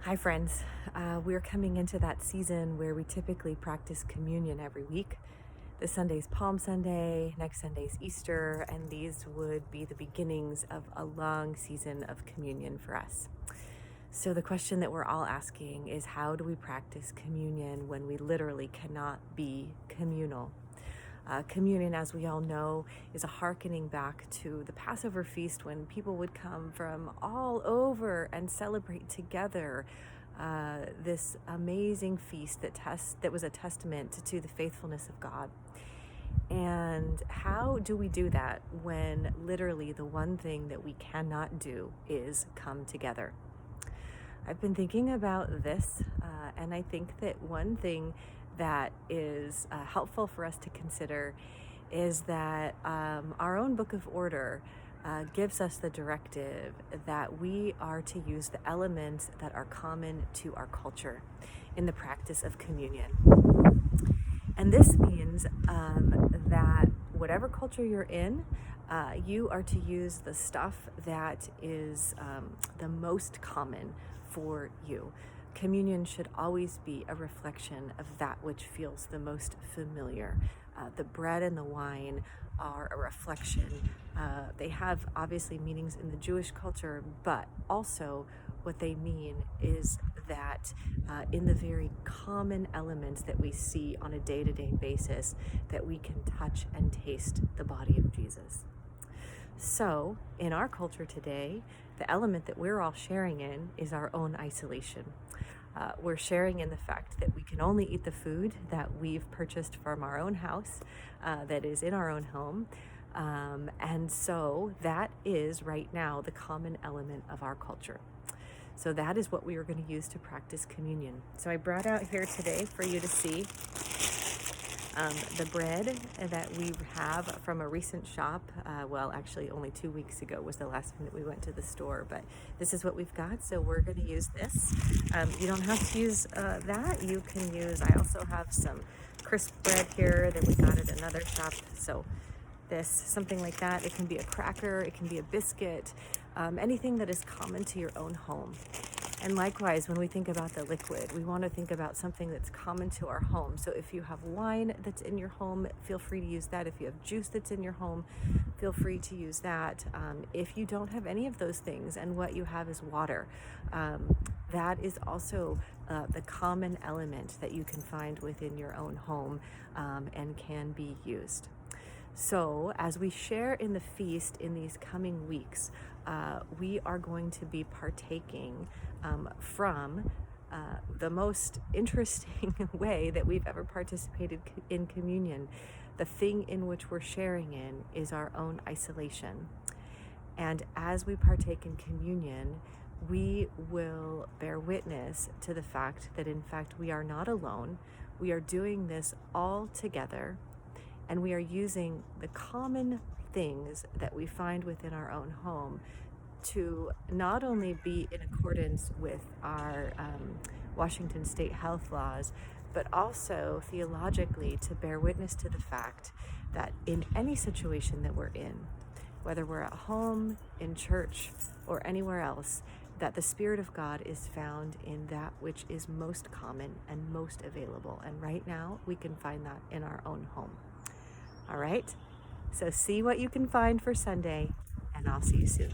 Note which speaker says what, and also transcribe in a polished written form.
Speaker 1: Hi, friends. We're coming into that season where we typically practice communion every week. This Sunday's Palm Sunday, next Sunday's Easter, and these would be the beginnings of a long season of communion for us. So, the question that we're all asking is, how do we practice communion when we literally cannot be communal? Communion, as we all know, is a hearkening back to the Passover feast when people would come from all over and celebrate together this amazing feast that was a testament to the faithfulness of God. And how do we do that when literally the one thing that we cannot do is come together? I've been thinking about this, and I think that one thing that is helpful for us to consider is that our own book of order gives us the directive that we are to use the elements that are common to our culture in the practice of communion. And this means that whatever culture you're in, you are to use the stuff that is the most common for you. Communion should always be a reflection of that which feels the most familiar. The bread and the wine are a reflection. They have obviously meanings in the Jewish culture, but also what they mean is that in the very common elements that we see on a day-to-day basis, that we can touch and taste the body of Jesus. So, in our culture today, the element that we're all sharing in is our own isolation. We're sharing in the fact that we can only eat the food that we've purchased from our own house, that is in our own home. And so that is right now the common element of our culture. So that is what we are going to use to practice communion. So I brought out here today for you to see the bread that we have from a recent shop. Well, actually only 2 weeks ago was the last time that we went to the store, but this is what we've got. So we're going to use this. You don't have to use that. You can use, I also have some crisp bread here that we got at another shop. So this, something like that. It can be a cracker, it can be a biscuit, anything that is common to your own home. And likewise, when we think about the liquid, we want to think about something that's common to our home. So if you have wine that's in your home, feel free to use that. If you have juice that's in your home, feel free to use that. If you don't have any of those things and what you have is water, that is also the common element that you can find within your own home and can be used. So, as we share in the feast in these coming weeks, we are going to be partaking from the most interesting way that we've ever participated in communion. The thing in which we're sharing in is our own isolation. And as we partake in communion, we will bear witness to the fact that, in fact, we are not alone. We are doing this all together. And we are using the common things that we find within our own home to not only be in accordance with our Washington state health laws, but also theologically to bear witness to the fact that in any situation that we're in, whether we're at home, in church, or anywhere else, that the Spirit of God is found in that which is most common and most available. And right now, we can find that in our own home. All right, so see what you can find for Sunday, and I'll see you soon.